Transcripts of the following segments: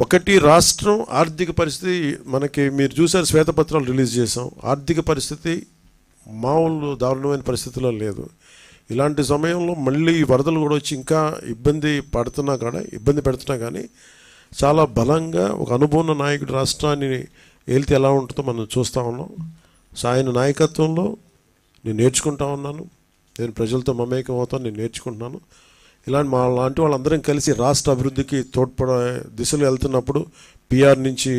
ఒకటి, రాష్ట్రం ఆర్థిక పరిస్థితి మనకి మీరు చూసారు, శ్వేతపత్రాలు రిలీజ్ చేసాం. ఆర్థిక పరిస్థితి మామూలు దారుణమైన పరిస్థితిలో లేదు. ఇలాంటి సమయంలో మళ్ళీ వరదలు కూడా వచ్చి ఇంకా ఇబ్బంది పెడుతున్నా కానీ చాలా బలంగా ఒక అనుభవం నాయకుడు రాష్ట్రాన్ని ఏలితే ఎలా ఉంటుందో మనం చూస్తూ ఉన్నాం. సో ఆయన నాయకత్వంలో నేను నేర్చుకుంటా ఉన్నాను. నేను ప్రజలతో మమేకం అవుతాను, నేను నేర్చుకుంటున్నాను. లాంటి వాళ్ళందరం కలిసి రాష్ట్ర అభివృద్ధికి తోడ్పడే దిశలో వెళ్తున్నప్పుడు పిఆర్ నుంచి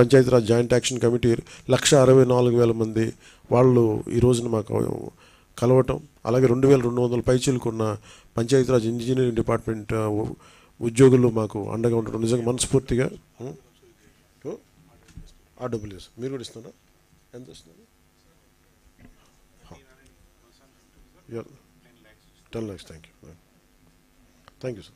పంచాయతీరాజ్ జాయింట్ యాక్షన్ కమిటీ 1,64,000 మంది వాళ్ళు ఈ రోజున మాకు కలవటం, అలాగే 2,200 పైచీలకున్న పంచాయతీరాజ్ ఇంజనీరింగ్ డిపార్ట్మెంట్ ఉద్యోగులు మాకు అండగా ఉండడం నిజంగా మనస్ఫూర్తిగా. ఆ డబ్బులు మీరు కూడా ఇస్తున్నా? ఎంత వస్తుంది? 10 lakhs. Thank you sir.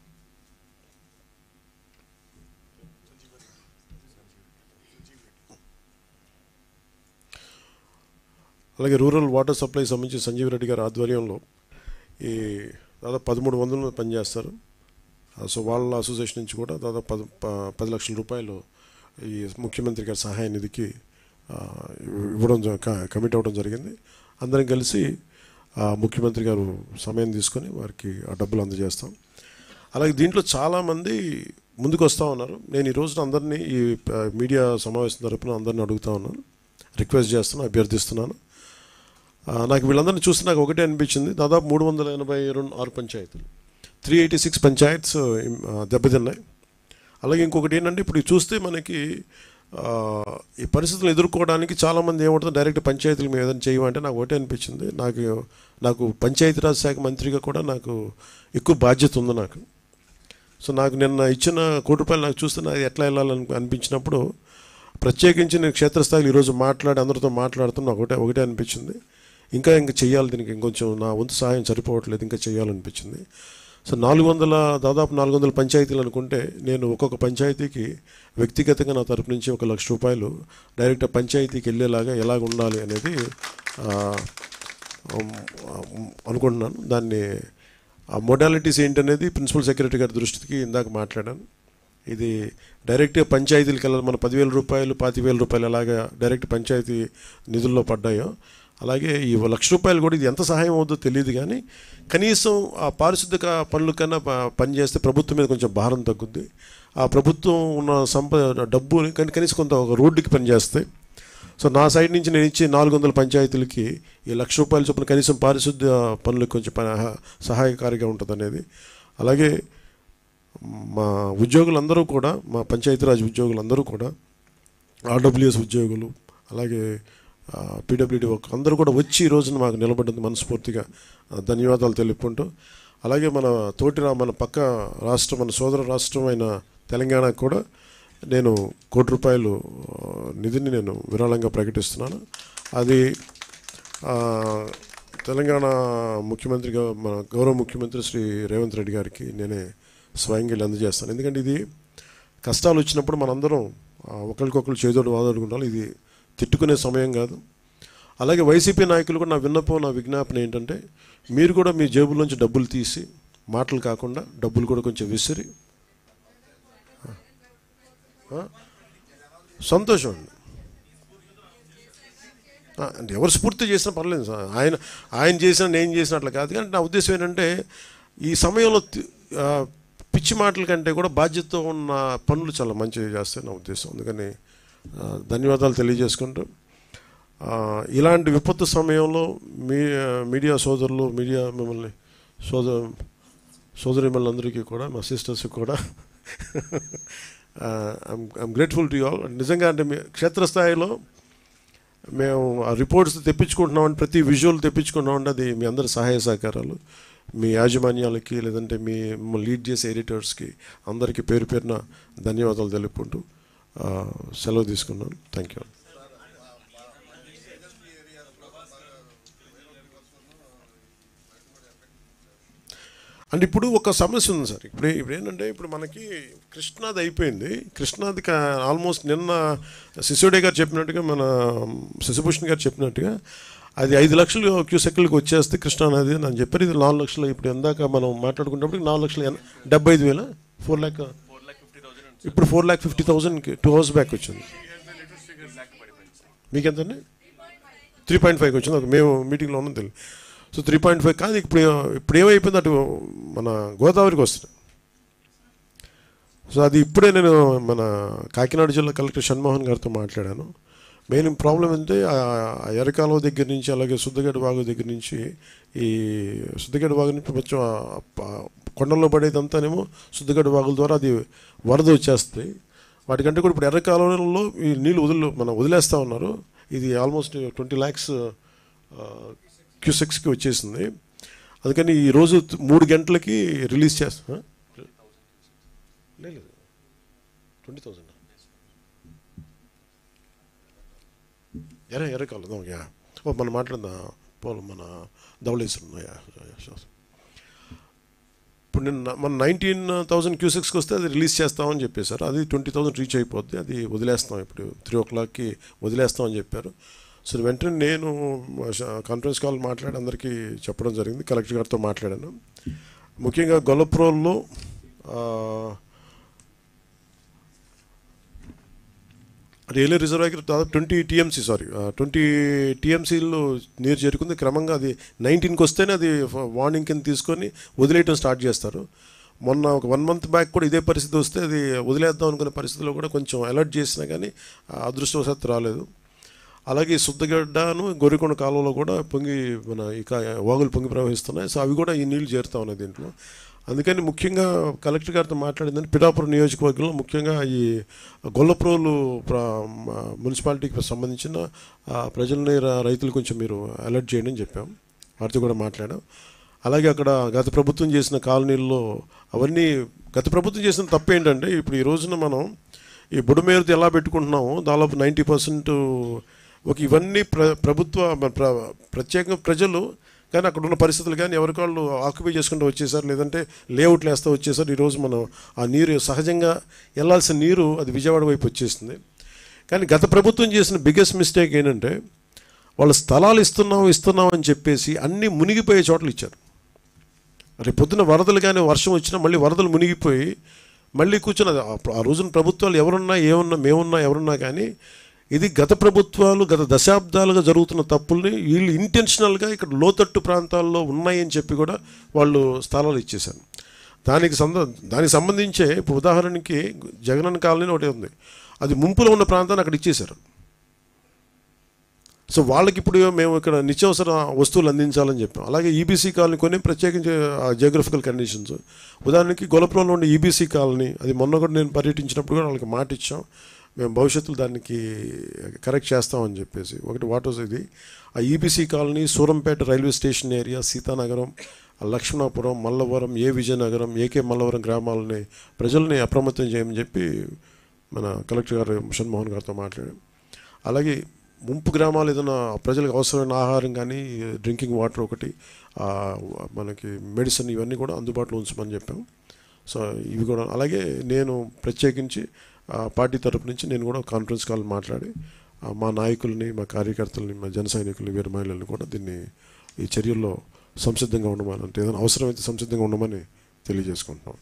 అలాగే రూరల్ వాటర్ సప్లై సంబంధించి సంజీవ్ రెడ్డి గారి ఆధ్వర్యంలో ఈ దాదాపు 1,300 పనిచేస్తారు. సో వాళ్ళ అసోసియేషన్ నుంచి కూడా దాదాపు 10 లక్షల రూపాయలు ఈ ముఖ్యమంత్రి గారి సహాయ నిధికి ఇవ్వడం కమిట్ అవ్వడం జరిగింది. అందరం కలిసి ముఖ్యమంత్రి గారు సమయం తీసుకొని వారికి ఆ డబ్బులు అందజేస్తాం. అలాగే దీంట్లో చాలామంది ముందుకు వస్తూ ఉన్నారు. నేను ఈ రోజున అందరినీ ఈ మీడియా సమావేశం తరపున అందరినీ అడుగుతూ ఉన్నాను, రిక్వెస్ట్ చేస్తున్నాను, అభ్యర్థిస్తున్నాను. నాకు వీళ్ళందరినీ చూస్తే నాకు ఒకటే అనిపించింది, దాదాపు 386 పంచాయతీలు, 386 పంచాయత్స్ దెబ్బతిన్నాయి. అలాగే ఇంకొకటి ఏంటంటే ఇప్పుడు చూస్తే మనకి ఈ పరిస్థితులు ఎదుర్కోవడానికి చాలామంది ఏమంటుంది, డైరెక్ట్ పంచాయతీల మీద ఏదైనా చేయమంటే నాకు ఒకటే అనిపించింది, నాకు పంచాయతీరాజ్ శాఖ మంత్రిగా కూడా నాకు ఎక్కువ బాధ్యత ఉంది నాకు. సో నాకు నిన్న ఇచ్చిన ₹1 నాకు చూస్తే నాకు ఎట్లా వెళ్ళాలని అనిపించినప్పుడు ప్రత్యేకించి నేను క్షేత్రస్థాయిలో ఈరోజు అందరితో మాట్లాడుతున్నా ఒకటే అనిపించింది, ఇంకా చేయాలి, దీనికి ఇంకొంచెం నా వంతు సహాయం సరిపోవట్లేదు, ఇంకా చేయాలనిపించింది. సో దాదాపు 400 పంచాయతీలు అనుకుంటే నేను ఒక్కొక్క పంచాయతీకి వ్యక్తిగతంగా నా తరపు నుంచి ₹1,00,000 డైరెక్ట్ పంచాయతీకి వెళ్ళేలాగా ఎలాగ ఉండాలి అనేది అనుకుంటున్నాను. దాన్ని ఆ మోడాలిటీస్ ఏంటనేది ప్రిన్సిపల్ సెక్రటరీ గారి దృష్టికి ఇందాక మాట్లాడాను. ఇది డైరెక్ట్గా పంచాయతీలకు వెళ్ళాలి. మన ₹10,000, ₹25,000 అలాగా డైరెక్ట్ పంచాయతీ నిధుల్లో పడ్డాయో అలాగే ఈ ₹1,00,000 కూడా ఇది ఎంత సహాయం అవుతుందో తెలియదు, కానీ కనీసం ఆ పారిశుద్ధ్య పనుల కన్నా పనిచేస్తే ప్రభుత్వం మీద కొంచెం భారం తగ్గుద్ది. ఆ ప్రభుత్వం ఉన్న డబ్బు కనీసం కొంత ఒక రోడ్డుకి పనిచేస్తాయి. సో నా సైడ్ నుంచి నేను ఇచ్చే 400 పంచాయతీలకి ఈ ₹1,00,000 చొప్పున కనీసం పారిశుద్ధ్య పనులకు కొంచెం సహాయకారిగా ఉంటుంది అనేది. అలాగే మా ఉద్యోగులందరూ కూడా, మా పంచాయతీరాజ్ ఉద్యోగులందరూ కూడా, ఆర్డబ్ల్యూఎస్ ఉద్యోగులు, అలాగే పీడబ్ల్యూడీ అందరూ కూడా వచ్చి ఈ రోజున మాకు నిలబడ్డందుకు మనస్ఫూర్తిగా ధన్యవాదాలు తెలుపుకుంటూ, అలాగే మన పక్క రాష్ట్రం, మన సోదర రాష్ట్రమైన తెలంగాణకు కూడా నేను ₹1,00,000 నిధిని నేను విరాళంగా ప్రకటిస్తున్నాను. అది తెలంగాణ ముఖ్యమంత్రిగా మన గౌరవ ముఖ్యమంత్రి శ్రీ రేవంత్ రెడ్డి గారికి నేనే స్వయంగా అందజేస్తాను. ఎందుకంటే ఇది కష్టాలు వచ్చినప్పుడు మనందరం ఒకరికొకరు చేదోడు వాదోడుకుంటాం. ఇది తిట్టుకునే సమయం కాదు. అలాగే వైసీపీ నాయకులు కూడా నా విజ్ఞాపన ఏంటంటే, మీరు కూడా మీ జేబుల్లోంచి డబ్బులు తీసి, మాటలు కాకుండా డబ్బులు కూడా కొంచెం విసిరి, సంతోషం అండి. అంటే ఎవరు స్ఫూర్తి చేసినా పర్లేదు సార్, ఆయన చేసినా నేను చేసిన అట్లా కాదు. కానీ నా ఉద్దేశం ఏంటంటే, ఈ సమయంలో పిచ్చి మాటల కంటే కూడా బాధ్యతతో ఉన్న పనులు చాలా మంచిగా చేస్తాయి నా ఉద్దేశం. అందుకని ధన్యవాదాలు తెలియజేసుకుంటూ, ఇలాంటి విపత్తు సమయంలో మీడియా సోదరులు, మిమ్మల్ని సోదరిమల్లందరికీ కూడా, మా సిస్టర్స్కి కూడా I'm grateful to you all. నిజంగా అంటే క్షేత్రస్థాయిలో మేము ఆ రిపోర్ట్స్ తెప్పించుకుంటున్నామంటే, ప్రతి విజువల్ తెప్పించుకుంటున్నామంటే అది మీ అందరి సహాయ సహకారాలు, మీ యాజమాన్యాలకి, లేదంటే మిమ్మల్ని లీడ్ చేసే ఎడిటర్స్కి అందరికీ పేరు పేరున ధన్యవాదాలు తెలుపుకుంటూ సెలవు తీసుకున్నాను. Thank you. అంటే ఇప్పుడు ఒక సమస్య ఉంది సార్. ఇప్పుడు ఏంటంటే, ఇప్పుడు మనకి కృష్ణాది అయిపోయింది. కృష్ణాది ఆల్మోస్ట్ నిన్న సిసోడే గారు చెప్పినట్టుగా, మన శశిభూషణ్ గారు చెప్పినట్టుగా అది 5 లక్షలు క్యూసెక్లకు వచ్చేస్తే కృష్ణానది అని చెప్పారు. ఇది 4 లక్షలు. ఇప్పుడు ఎందాక మనం మాట్లాడుకున్నప్పుడు 4,75,000, ఇప్పుడు 4,50,000కి 2 hours బ్యాక్ వచ్చింది. మీకు ఎంతండి? 3.5 వచ్చింది. అది మేము మీటింగ్లో ఉన్నాం తెలియదు. సో 3.5 కాదు. ఇప్పుడు ఏమైపోయింది, అటు మన గోదావరికి వస్తుంది. సో అది ఇప్పుడే నేను మన కాకినాడ జిల్లా కలెక్టర్ షణ్మోహన్ గారితో మాట్లాడాను. మెయిన్ ప్రాబ్లం అంటే ఎరకాలువ దగ్గర నుంచి, అలాగే సుద్దగడ్డ వాగు దగ్గర నుంచి, ఈ సుద్దగడ్డ వాగు నుంచి కొంచెం కొండల్లో పడేదంతానేమో సుద్దగడ్డ వాగుల ద్వారా అది వరద వచ్చేస్తుంది. వాటికంటే కూడా ఇప్పుడు ఎర్రకాలువలో ఈ నీళ్ళు మనం వదిలేస్తూ ఉన్నారు. ఇది ఆల్మోస్ట్ 20 lakhs క్యూసెక్స్కి వచ్చేసింది. అందుకని ఈరోజు 3 గంటలకి రిలీజ్ చేస్తా. లేదు 20,000 ఎర్రకాలు మనం మాట్లాడిందా పోలం మన ధవళేశ్వరం. ఇప్పుడు మన 19,000 క్యూసెక్స్కి వస్తే అది రిలీజ్ చేస్తామని చెప్పేశారు. అది 20,000 రీచ్ అయిపోద్ది. అది వదిలేస్తాం, ఇప్పుడు 3 o'clockకి వదిలేస్తామని చెప్పారు. సో వెంటనే నేను కాన్ఫరెన్స్ కాల్ మాట్లాడి అందరికీ చెప్పడం జరిగింది. కలెక్టర్ గారితో మాట్లాడాను. ముఖ్యంగా గొల్లప్రోల్లో రైల్వే రిజర్వాయర్ దాదాపు 20 TMCలో నీరు చేరుకుంది. క్రమంగా అది 19కి వస్తేనే అది వార్నింగ్ కింద తీసుకొని వదిలేయటం స్టార్ట్ చేస్తారు. మొన్న ఒక 1 month బ్యాక్ కూడా ఇదే పరిస్థితి వస్తే అది వదిలేద్దాం అనుకునే పరిస్థితిలో కూడా కొంచెం అలర్ట్ చేసినా కానీ అదృష్టవశాత్తు రాలేదు. అలాగే సుద్దగడ్డను గోరికొండ కాలువలో కూడా మన వాగులు పొంగి ప్రవహిస్తున్నాయి. సో అవి కూడా ఈ నీళ్లు చేరుతా ఉన్నాయి దీంట్లో. అందుకని ముఖ్యంగా కలెక్టర్ గారితో మాట్లాడిందని పిఠాపురం నియోజకవర్గంలో ముఖ్యంగా ఈ గొల్లప్రోలు మున్సిపాలిటీకి సంబంధించిన ప్రజలని, రైతులు కొంచెం మీరు అలర్ట్ చేయండి అని చెప్పాం. వారితో కూడా మాట్లాడాం. అలాగే అక్కడ గత ప్రభుత్వం చేసిన కాలనీల్లో అవన్నీ గత ప్రభుత్వం చేసిన తప్పు ఏంటంటే, ఇప్పుడు ఈ రోజున మనం ఈ బుడమేరుతో ఎలా పెట్టుకుంటున్నామో దాదాపు 90% ఇవన్నీ ప్రత్యేకంగా ప్రజలు కానీ అక్కడ ఉన్న పరిస్థితులు కానీ ఎవరికాళ్ళు ఆక్యుపై చేసుకుంటూ వచ్చేసారు, లేదంటే లేఅవుట్లు వేస్తూ వచ్చేసారు. ఈరోజు మనం ఆ నీరు సహజంగా వెళ్ళాల్సిన నీరు అది విజయవాడ వైపు వచ్చేస్తుంది. కానీ గత ప్రభుత్వం చేసిన బిగ్గెస్ట్ మిస్టేక్ ఏంటంటే, వాళ్ళు స్థలాలు ఇస్తున్నాం అని చెప్పేసి అన్నీ మునిగిపోయే చోట్ల ఇచ్చారు. రేపు పొద్దున వరదలు కానీ వర్షం వచ్చినా మళ్ళీ వరదలు మునిగిపోయి మళ్ళీ కూర్చున్నది. ఆ రోజున ప్రభుత్వాలు ఎవరున్నా మేమున్నా ఎవరున్నా కానీ ఇది గత ప్రభుత్వాలు గత దశాబ్దాలుగా జరుగుతున్న తప్పుల్ని వీళ్ళు ఇంటెన్షనల్గా ఇక్కడ లోతట్టు ప్రాంతాల్లో ఉన్నాయని చెప్పి కూడా వాళ్ళు స్థలాలు ఇచ్చేశారు. దానికి సంబంధించే ఇప్పుడు ఉదాహరణకి జగనన్న కాలనీ ఒకటి ఉంది, అది ముంపులో ఉన్న ప్రాంతాన్ని అక్కడ ఇచ్చేశారు. సో వాళ్ళకి ఇప్పుడు మేము ఇక్కడ నిత్యావసర వస్తువులు అందించాలని చెప్పాం. అలాగే ఈబీసీ కాలనీ కొన్ని ప్రత్యేకించి జియోగ్రఫికల్ కండిషన్స్, ఉదాహరణకి గొల్లపురంలో ఉండే ఈబీసీ కాలనీ, అది మొన్న కూడా నేను పర్యటించినప్పుడు కూడా వాళ్ళకి మాట ఇచ్చాం, మేము భవిష్యత్తులో దానికి కరెక్ట్ చేస్తామని చెప్పేసి. ఒకటి వాటర్ ఇది ఆ EBC colony, Surampeta railway station area, Sitanagaram, Lakshmanapuram, Mallavaram, Vizianagaram, AK Mallavaram గ్రామాలని ప్రజల్ని అప్రమత్తం చేయమని చెప్పి మన కలెక్టర్ గారు షణ్మోహన్ గారితో మాట్లాడాం. అలాగే ముంపు గ్రామాలు ఏదైనా ప్రజలకు అవసరమైన ఆహారం కానీ, డ్రింకింగ్ వాటర్ ఒకటి, మనకి మెడిసిన్ ఇవన్నీ కూడా అందుబాటులో ఉంచమని చెప్పాం. సో ఇవి కూడా అలాగే నేను ప్రత్యేకించి పార్టీ తరపు నుంచి నేను కూడా కాన్ఫరెన్స్ కాల్ మాట్లాడి మా నాయకుల్ని, మా కార్యకర్తలని, మా జన సైనికుల్ని, వీర మహిళల్ని కూడా ఈ చర్యల్లో సంసిద్ధంగా ఉండమని, అంటే ఏదైనా అవసరమైతే సంసిద్ధంగా ఉండమని తెలియజేసుకుంటున్నాం.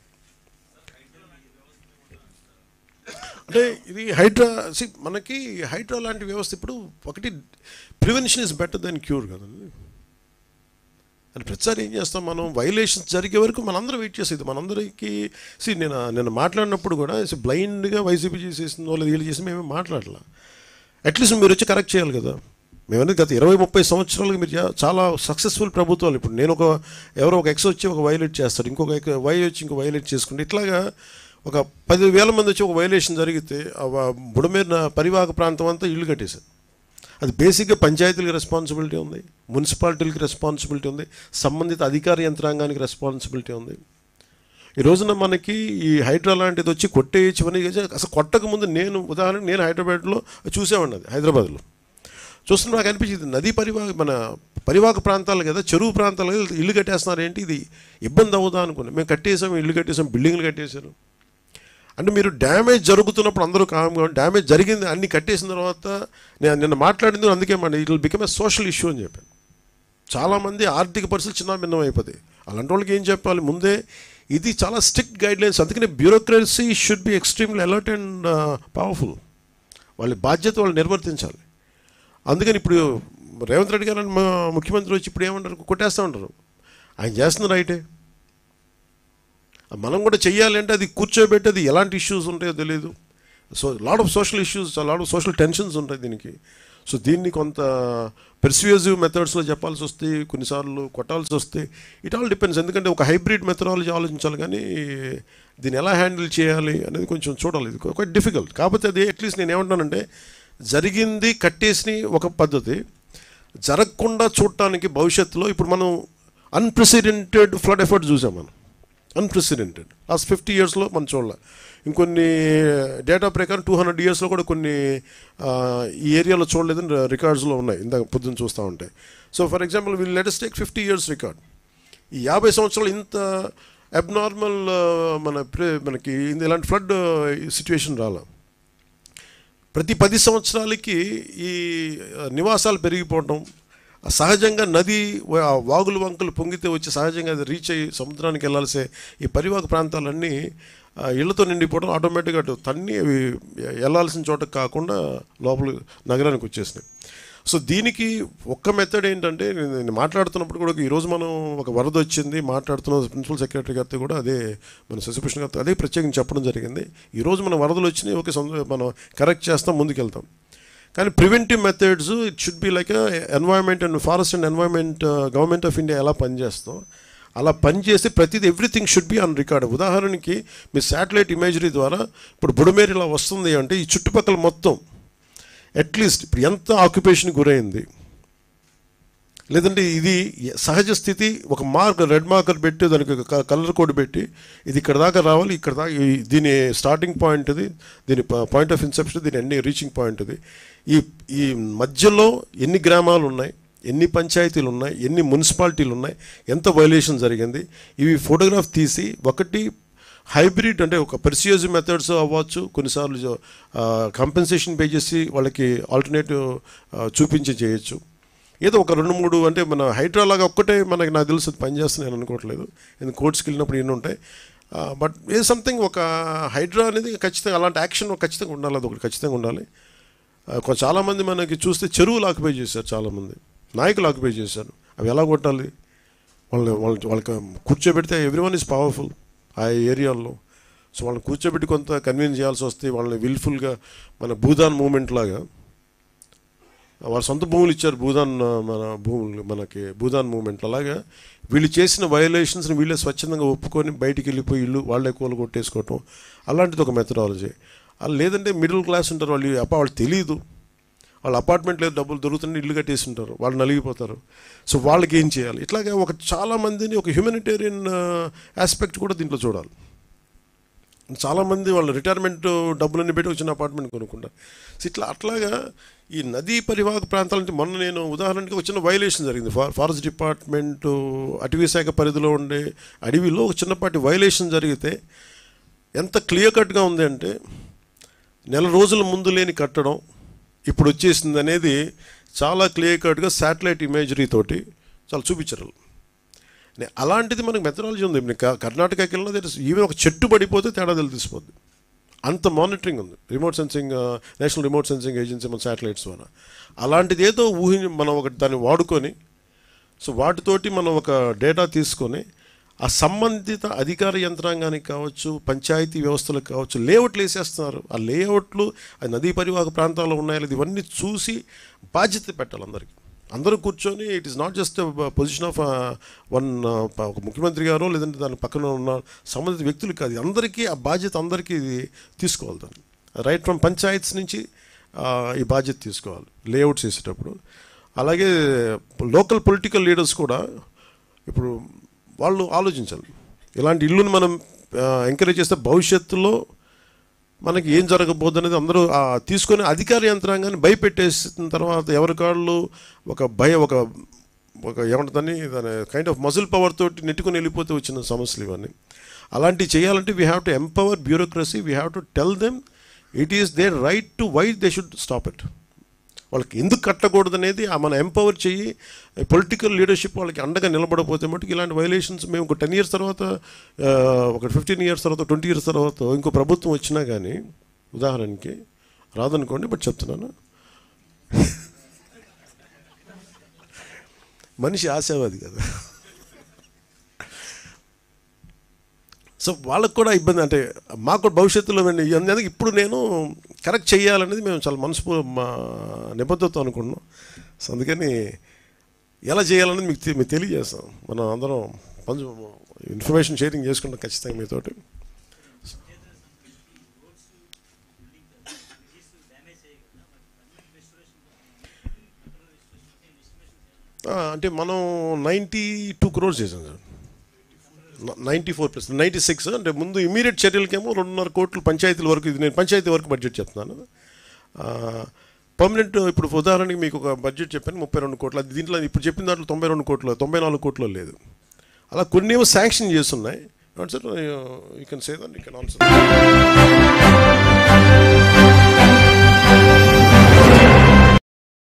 అంటే ఇది మనకి హైడ్రా లాంటి వ్యవస్థ ఇప్పుడు ఒకటి prevention is better than cure కదండి. అని ప్రతిసారి ఏం చేస్తాం మనం, వైలేషన్స్ జరిగే వరకు మనందరం వెయిట్ చేసేది. మనందరికీ నేను మాట్లాడినప్పుడు కూడా బ్లైండ్గా వైసీపీ చేసేసిందో లేదా వీళ్ళు చేసి మేమే మాట్లాడలా. అట్లీస్ట్ మీరు వచ్చి కరెక్ట్ చేయాలి కదా. మేమనేది గత 20-30 సంవత్సరాలుగా మీరు చాలా సక్సెస్ఫుల్ ప్రభుత్వాలు. ఇప్పుడు నేను ఎవరో ఒక ఎక్స్ వచ్చి ఒక వైలేట్ చేస్తాడు, ఇంకొక వై వచ్చి ఇంకో వైలేట్ చేసుకుంటే, ఇట్లాగా ఒక 10,000 మంది వచ్చి ఒక వైలేషన్ జరిగితే బుడమేరు పరివాహక ప్రాంతం అంతా ఇల్లు కట్టేశారు. అది బేసిక్గా పంచాయతీలకు రెస్పాన్సిబిలిటీ ఉంది, మున్సిపాలిటీలకు రెస్పాన్సిబిలిటీ ఉంది, సంబంధిత అధికార యంత్రాంగానికి రెస్పాన్సిబిలిటీ ఉంది. ఈ రోజున మనకి ఈ హైడ్రా లాంటిది వచ్చి కొట్టేయచ్చని అసలు కొట్టకముందు నేను హైదరాబాద్లో చూసేవాడిని, అది హైదరాబాద్లో చూస్తున్నా నాకు అనిపించింది, నదీ మన పరివాహక ప్రాంతాలు కదా, చెరువు ప్రాంతాలు కదా, ఇల్లు కట్టేస్తున్నారు ఏంటి, ఇది ఇబ్బంది అవుదా అనుకున్నాను. మేము కట్టేసాం, ఇల్లు కట్టేసాం, బిల్డింగ్లు కట్టేశారు. అంటే మీరు డ్యామేజ్ జరుగుతున్నప్పుడు అందరూ కామ్గా, డ్యామేజ్ జరిగింది అన్ని కట్టేసిన తర్వాత నేను నిన్న మాట్లాడింది అందుకే it will become a social issue అని చెప్పాను. చాలామంది ఆర్థిక పరిస్థితులు చిన్న భిన్నం అయిపోతాయి. అలాంటి వాళ్ళకి ఏం చెప్పాలి, ముందే ఇది చాలా స్ట్రిక్ట్ గైడ్లైన్స్. అందుకని bureaucracy should be extremely alert and powerful. వాళ్ళ బాధ్యత వాళ్ళు నిర్వర్తించాలి. అందుకని ఇప్పుడు రేవంత్ రెడ్డి గారు ముఖ్యమంత్రి వచ్చి ఇప్పుడు ఏమంటారు, కొట్టేస్తూ ఉంటారు. ఆయన చేస్తున్న రైటే, మనం కూడా చెయ్యాలి. అంటే అది కూర్చోబెట్టి అది ఎలాంటి ఇష్యూస్ ఉంటాయో తెలియదు. So lot of social issues, lot of social tensions ఉంటాయి దీనికి. సో దీన్ని కొంత పెర్స్యూజివ్ మెథడ్స్లో చెప్పాల్సి వస్తే, కొన్నిసార్లు కొట్టాల్సి వస్తే, ఇట్ ఆల్ డిపెండ్స్. ఎందుకంటే ఒక హైబ్రిడ్ మెథడాలజీ ఆలోచించాలి, కానీ దీన్ని ఎలా హ్యాండిల్ చేయాలి అనేది కొంచెం చూడాలి. ఇది క్వైట్ డిఫికల్ట్. కాకపోతే అది అట్లీస్ట్ నేను ఏమంటానంటే, జరిగింది కట్టేసి ఒక పద్ధతి, జరగకుండా చూడటానికి భవిష్యత్తులో ఇప్పుడు మనం అన్ప్రెసిడెంటెడ్ ఫ్లడ్ ఎఫర్ట్ చూసాం. మనం అన్ప్రెసిడెంటెడ్ లాస్ట్ 50 yearsలో మనం చూడాలి. ఇంకొన్ని డేటా ప్రకారం 200 yearsలో కూడా కొన్ని ఈ ఏరియాలో చూడలేదని రికార్డ్స్లో ఉన్నాయి, ఇందాక పొద్దున్న చూస్తూ ఉంటాయి. So for example will let us take 50 years record. ఈ 50 సంవత్సరాలు ఇంత అబ్నార్మల్ మనకి ఇలాంటి ఫ్లడ్ సిచ్యువేషన్ రాలా. ప్రతి 10 సంవత్సరాలకి ఈ నివాసాలు పెరిగిపోవటం, సహజంగా నది వాగులు వంకలు పొంగితే వచ్చి సహజంగా అది రీచ్ అయ్యి సముద్రానికి వెళ్ళాల్సే ఈ పరివాహక ప్రాంతాలన్నీ ఇళ్లతో నిండిపోవడం, ఆటోమేటిక్గా అటు తన్ని అవి వెళ్ళాల్సిన చోటకు కాకుండా లోపల నగరానికి వచ్చేసినాయి. సో దీనికి ఒక్క మెథడ్ ఏంటంటే, నేను మాట్లాడుతున్నప్పుడు కూడా ఈరోజు మనం ఒక వరద వచ్చింది మాట్లాడుతున్న ప్రిన్సిపల్ సెక్రటరీ గారితో కూడా అదే, మన శశిభూషణ్ గారితో అదే ప్రత్యేకంగా చెప్పడం జరిగింది. ఈరోజు మన వరదలు వచ్చినాయి, ఓకే మనం కరెక్ట్ చేస్తాం, ముందుకెళ్తాం. కానీ preventive methods it should be like environment and forest and environment government of India ఎలా పనిచేస్తాం అలా పనిచేస్తే ప్రతిదీ everything should be on record. ఉదాహరణకి మీ శాటిలైట్ ఇమేజరీ ద్వారా ఇప్పుడు బుడమేరు ఇలా వస్తుంది అంటే ఈ చుట్టుపక్కల మొత్తం అట్లీస్ట్ ఇప్పుడు ఎంత ఆక్యుపేషన్ గురైంది, లేదంటే ఇది సహజ స్థితి ఒక రెడ్ మార్కర్ పెట్టి దానికి కలర్ కోడ్ పెట్టి ఇది ఇక్కడ దాకా రావాలి, ఇక్కడ దాకా దీని స్టార్టింగ్ పాయింట్ ఇది, దీని పాయింట్ ఆఫ్ ఇన్సెప్షన్, దీని అన్ని రీచింగ్ పాయింట్ ఇది. ఈ మధ్యలో ఎన్ని గ్రామాలు ఉన్నాయి, ఎన్ని పంచాయతీలు ఉన్నాయి, ఎన్ని మున్సిపాలిటీలు ఉన్నాయి, ఎంత వైలేషన్ జరిగింది, ఇవి ఫోటోగ్రాఫ్ తీసి ఒకటి హైబ్రిడ్ అంటే ఒక పెర్స్యూజివ్ మెథడ్స్ అవ్వచ్చు, కొన్నిసార్లు కంపెన్సేషన్ పే చేసి వాళ్ళకి ఆల్టర్నేటివ్ చూపించి చేయొచ్చు. ఏదో ఒక 2-3 అంటే మన హైడ్రా లాగా ఒక్కటే మనకి నాకు తెలుసు పనిచేస్తున్నాయి అనుకోవట్లేదు, ఎందుకు కోర్ట్స్కి వెళ్ళినప్పుడు ఎన్ని ఉంటాయి. బట్ ఏ సంథింగ్ ఒక హైడ్రా అనేది ఖచ్చితంగా అలాంటి యాక్షన్ ఖచ్చితంగా ఉండాలి, అది ఒకటి ఖచ్చితంగా ఉండాలి. చాలామంది మనకి చూస్తే చెరువులు ఆక్యుపై చేశారు, చాలామంది నాయకులు ఆక్యుపై చేశారు. అవి ఎలా కొట్టాలి, వాళ్ళకి కూర్చోబెడితే ఎవ్రీవన్ ఈజ్ పవర్ఫుల్ ఆ ఏరియాల్లో. సో వాళ్ళని కూర్చోబెట్టి కొంత కన్విన్స్ చేయాల్సి వస్తే, వాళ్ళని విల్ఫుల్గా మన భూదాన్ మూమెంట్ లాగా వాళ్ళ సొంత భూములు ఇచ్చారు, మన భూములు మనకి భూదాన్ మూమెంట్. అలాగా వీళ్ళు చేసిన వయలేషన్స్ని వీళ్ళే స్వచ్ఛందంగా ఒప్పుకొని బయటికి వెళ్ళిపోయి ఇల్లు వాళ్ళే కూల కొట్టేసుకోవటం, అలాంటిది ఒక మెథడాలజీ. లేదంటే మిడిల్ క్లాస్ ఉంటారు, వాళ్ళు తెలియదు, వాళ్ళ అపార్ట్మెంట్ లేదు, డబ్బులు దొరుకుతుంటే ఇల్లు కట్టేసి ఉంటారు, వాళ్ళు నలిగిపోతారు. సో వాళ్ళకి ఏం చేయాలి, ఇట్లాగే చాలామందిని ఒక హ్యూమనిటేరియన్ ఆస్పెక్ట్ కూడా దీంట్లో చూడాలి. చాలామంది వాళ్ళ రిటైర్మెంట్ డబ్బులన్నీ పెట్టి వచ్చిన అపార్ట్మెంట్ కొనుక్కుంటారు. సో అట్లాగా ఈ నదీ పరివాహక ప్రాంతాల నుంచి మొన్న నేను ఉదాహరణకి ఒక చిన్న వైలేషన్ జరిగింది. ఫారెస్ట్ డిపార్ట్మెంటు అటవీ శాఖ పరిధిలో ఉండే అడవిలో ఒక చిన్నపాటి వైలేషన్ జరిగితే ఎంత క్లియర్ కట్గా ఉంది అంటే, నెల రోజుల ముందు లేని కట్టడం ఇప్పుడు వచ్చేసింది అనేది చాలా క్లియర్ కట్గా శాటిలైట్ ఇమేజరీ తోటి చాలా చూపించారు. అలాంటిది మనకు మెథడాలజీ ఉంది. కర్ణాటకకి వెళ్ళినా ఈవెన్ ఒక చెట్టు పడిపోతే తేడా తెలిసిపోద్ది, అంత మానిటరింగ్ ఉంది. Remote sensing, national remote sensing agency మన శాటిలైట్స్ ద్వారా. అలాంటిది ఏదో మనం దాన్ని వాడుకొని, సో వాటితోటి మనం ఒక డేటా తీసుకొని ఆ సంబంధిత అధికార యంత్రాంగానికి కావచ్చు, పంచాయతీ వ్యవస్థలకు కావచ్చు, లేఅవుట్లు వేసేస్తున్నారు. ఆ లేఅవుట్లు అది నదీ పరివాహక ప్రాంతాల్లో ఉన్నాయో లేదు ఇవన్నీ చూసి బాధ్యత పెట్టాలి అందరికీ. అందరూ కూర్చొని it is not just position of ఒక ముఖ్యమంత్రి గారో లేదంటే దాని పక్కన ఉన్న సంబంధిత వ్యక్తులు కాదు, అందరికీ ఆ బాధ్యత అందరికీ ఇది తీసుకోవాలి. దాన్ని రైట్ ఫ్రమ్ పంచాయత్స్ నుంచి ఈ బాధ్యత తీసుకోవాలి లేఅవుట్స్ వేసేటప్పుడు. అలాగే లోకల్ పొలిటికల్ లీడర్స్ కూడా ఇప్పుడు వాళ్ళు ఆలోచించాలి. ఇలాంటి ఇల్లుని మనం ఎంకరేజ్ చేస్తే భవిష్యత్తులో మనకి ఏం జరగబోద్దు అనేది అందరూ తీసుకొని అధికార యంత్రాంగాన్ని భయపెట్టేసిన తర్వాత ఎవరికాళ్ళు ఒక ఏమంటుందని దాని కైండ్ ఆఫ్ మజిల్ పవర్ తోటి నెట్టుకుని వెళ్ళిపోతే వచ్చిన సమస్యలు ఇవన్నీ. అలాంటివి చేయాలంటే we have to empower bureaucracy, we have to tell them it is their right to why they should stop it. వాళ్ళకి ఎందుకు కట్టకూడదు అనేది మనం ఎంపవర్ చెయ్యి. పొలిటికల్ లీడర్షిప్ వాళ్ళకి అండగా నిలబడకపోతే మటుకు ఇలాంటి వైలేషన్స్ మేము ఒక 10 years తర్వాత, ఒక 15 years తర్వాత, 20 years తర్వాత ఇంకో ప్రభుత్వం వచ్చినా కానీ ఉదాహరణకి రాదనుకోండి, బట్ చెప్తున్నాను, మనిషి ఆశావాది కదా. సో వాళ్ళకు కూడా ఇబ్బంది, అంటే మాకు భవిష్యత్తులో అందుకే ఇప్పుడు నేను కరెక్ట్ చేయాలనేది మేము చాలా మా నిబద్ధత అనుకుంటున్నాం. సో అందుకని ఎలా చేయాలనేది మీకు తెలియజేస్తాం. మనం అందరం ఇన్ఫర్మేషన్ షేరింగ్ చేసుకుంటాం ఖచ్చితంగా మీతోటి. అంటే మనం 92 crores చేసాం సార్. 94 + 96 అంటే ముందు ఇమీడియట్ చర్యలకేమో 2.5 కోట్లు పంచాయతీల వరకు. ఇది నేను పంచాయతీ వరకు బడ్జెట్ చెప్తున్నాను. పర్మనెంట్ ఇప్పుడు ఉదాహరణకి మీకు ఒక బడ్జెట్ చెప్పాను 32 కోట్లు. అది దీంట్లో ఇప్పుడు చెప్పిన దాంట్లో 92 కోట్లు, 94 కోట్లు లేదు. అలా కొన్ని ఏమో శాంక్షన్ చేస్తున్నాయి sir. You can say that, you can also